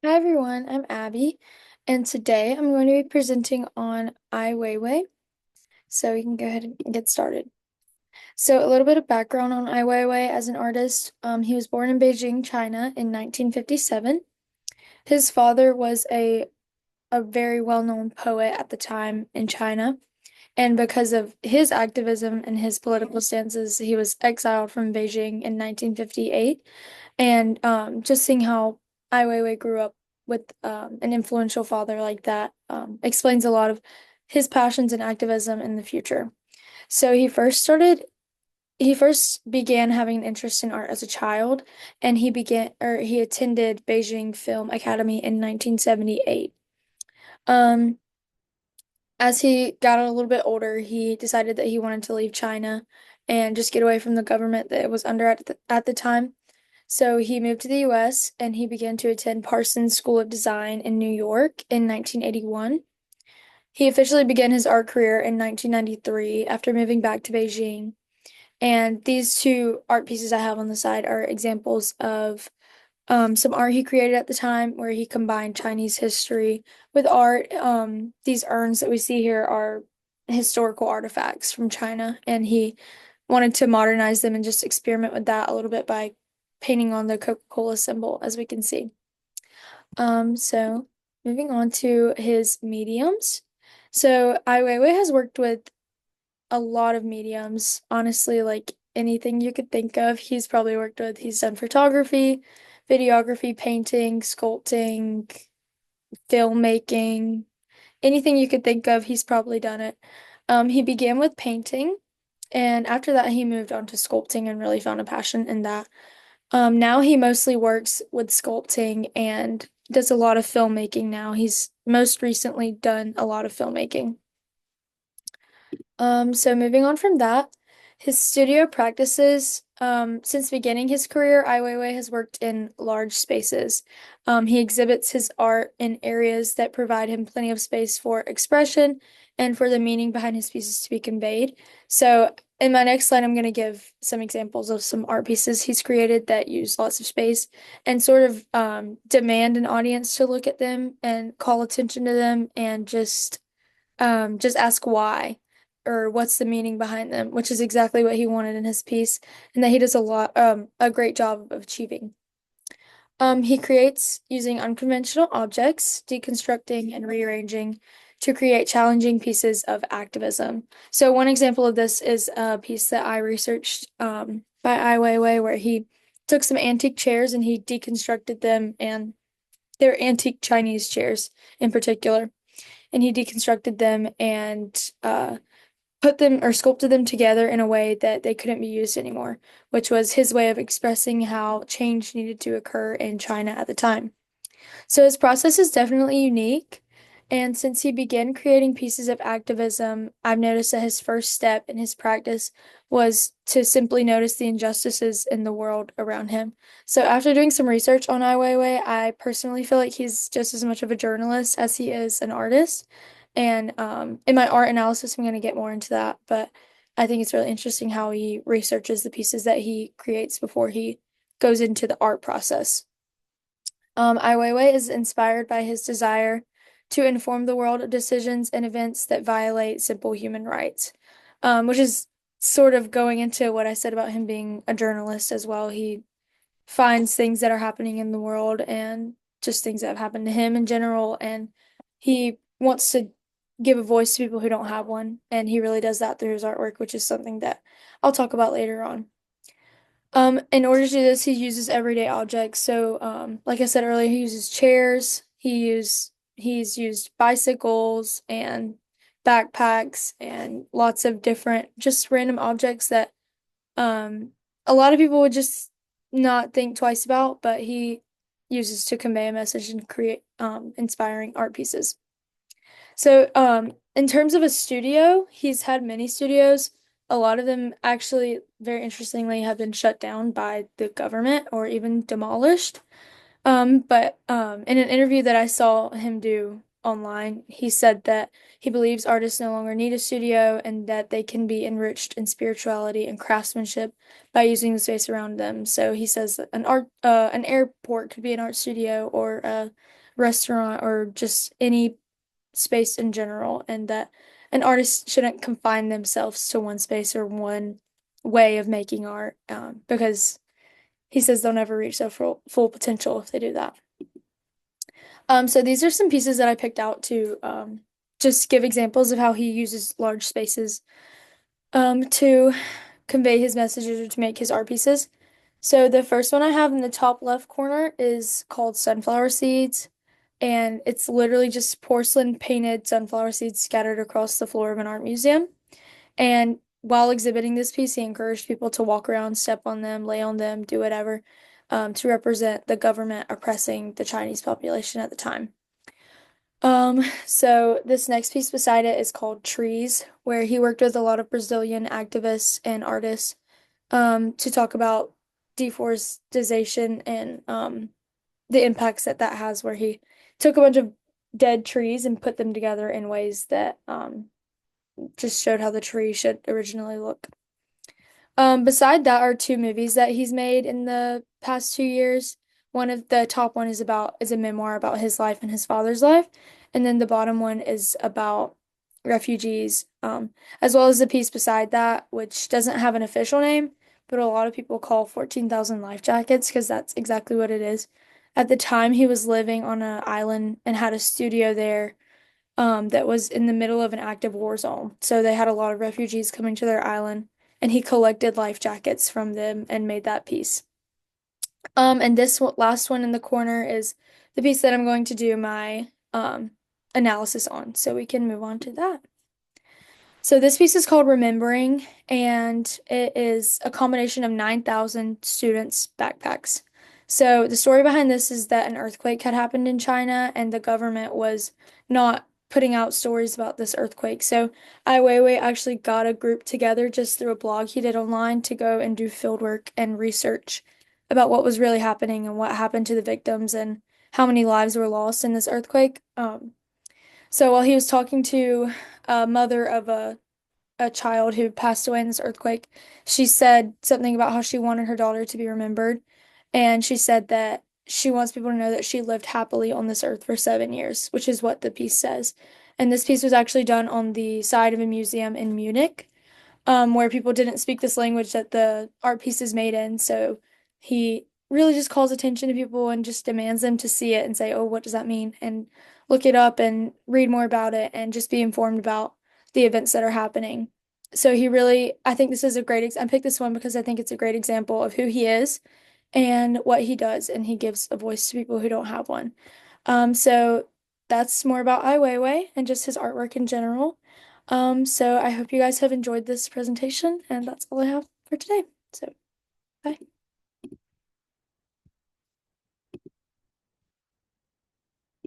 Hi everyone, I'm Abby, and today I'm going to be presenting on Ai Weiwei. So we can go ahead and get started. So a little bit of background on Ai Weiwei as an artist. He was born in Beijing, China in 1957. His father was a very well-known poet at the time in China, and because of his activism and his political stances, he was exiled from Beijing in 1958. And just seeing how Ai Weiwei grew up with an influential father like that explains a lot of his passions and activism in the future. So he first began having an interest in art as a child, and he attended Beijing Film Academy in 1978. Um, as he got a little bit older, he decided that he wanted to leave China and just get away from the government that it was under at the time. So he moved to the US and he began to attend Parsons School of Design in New York in 1981. He officially began his art career in 1993 after moving back to Beijing. And these two art pieces I have on the side are examples of some art he created at the time where he combined Chinese history with art. These urns that we see here are historical artifacts from China, and he wanted to modernize them and just experiment with that a little bit by painting on the Coca-Cola symbol, as we can see. So moving on to his mediums. So Ai Weiwei has worked with a lot of mediums, honestly, like anything you could think of, he's probably worked with. He's done photography, videography, painting, sculpting, filmmaking, anything you could think of, he's probably done it. He began with painting, and after that, he moved on to sculpting and really found a passion in that. Now he mostly works with sculpting and does a lot of filmmaking now. He's most recently done a lot of filmmaking. So moving on from that, his studio practices, since beginning his career, Ai Weiwei has worked in large spaces. He exhibits his art in areas that provide him plenty of space for expression and for the meaning behind his pieces to be conveyed. So in my next slide, I'm going to give some examples of some art pieces he's created that use lots of space and sort of demand an audience to look at them and call attention to them and just ask why or what's the meaning behind them, which is exactly what he wanted in his piece, and that he does a great job of achieving. He creates using unconventional objects, deconstructing and rearranging to create challenging pieces of activism. So one example of this is a piece that I researched by Ai Weiwei, where he took some antique chairs and he deconstructed them, and they're antique Chinese chairs in particular, and he deconstructed them and put them or sculpted them together in a way that they couldn't be used anymore, which was his way of expressing how change needed to occur in China at the time. So his process is definitely unique. And since he began creating pieces of activism, I've noticed that his first step in his practice was to simply notice the injustices in the world around him. So after doing some research on Ai Weiwei, I personally feel like he's just as much of a journalist as he is an artist. And in my art analysis, I'm going to get more into that, but I think it's really interesting how he researches the pieces that he creates before he goes into the art process. Ai Weiwei is inspired by his desire to inform the world of decisions and events that violate simple human rights, which is sort of going into what I said about him being a journalist as well. He finds things that are happening in the world and just things that have happened to him in general, and he wants to give a voice to people who don't have one, and he really does that through his artwork, which is something that I'll talk about later on. In order to do this, he uses everyday objects. So, like I said earlier, he uses chairs. He's used bicycles and backpacks and lots of different just random objects that um a lot of people would just not think twice about, but he uses to convey a message and create inspiring art pieces. So, in terms of a studio, he's had many studios. A lot of them actually, very interestingly, have been shut down by the government or even demolished. But in an interview that I saw him do online. He said that he believes artists no longer need a studio and that they can be enriched in spirituality and craftsmanship by using the space around them. So he says that an airport could be an art studio or a restaurant or just any space in general, and that an artist shouldn't confine themselves to one space or one way of making art, because he says they'll never reach their full potential if they do that. So these are some pieces that I picked out to just give examples of how he uses large spaces to convey his messages or to make his art pieces. So the first one I have in the top left corner is called Sunflower Seeds, and it's literally just porcelain painted sunflower seeds scattered across the floor of an art museum. And while exhibiting this piece, he encouraged people to walk around, step on them, lay on them, do whatever, to represent the government oppressing the Chinese population at the time. So this next piece beside it is called Trees, where he worked with a lot of Brazilian activists and artists to talk about deforestation and the impacts that that has, where he took a bunch of dead trees and put them together in ways that just showed how the tree should originally look. Beside that are two movies that he's made in the past 2 years. One of the top one is a memoir about his life and his father's life, and then the bottom one is about refugees, as well as the piece beside that, which doesn't have an official name, but a lot of people call 14,000 Life Jackets because that's exactly what it is. At the time, he was living on an island and had a studio there, that was in the middle of an active war zone. So they had a lot of refugees coming to their island, and he collected life jackets from them and made that piece. And this last one in the corner is the piece that I'm going to do my analysis on. So we can move on to that. So this piece is called Remembering, and it is a combination of 9,000 students' backpacks. So the story behind this is that an earthquake had happened in China, and the government was not putting out stories about this earthquake. So Ai Weiwei actually got a group together just through a blog he did online to go and do field work and research about what was really happening and what happened to the victims and how many lives were lost in this earthquake. So while he was talking to a mother of a child who passed away in this earthquake, she said something about how she wanted her daughter to be remembered. And she said that she wants people to know that she lived happily on this earth for 7 years, which is what the piece says. And this piece was actually done on the side of a museum in Munich, where people didn't speak this language that the art piece is made in. So he really just calls attention to people and just demands them to see it and say, oh, what does that mean? And look it up and read more about it and just be informed about the events that are happening. So he really, I think this is a I picked this one because I think it's a great example of who he is and what he does, and he gives a voice to people who don't have one. So that's more about Ai Weiwei and just his artwork in general. So I hope you guys have enjoyed this presentation, and that's all I have for today. So, bye.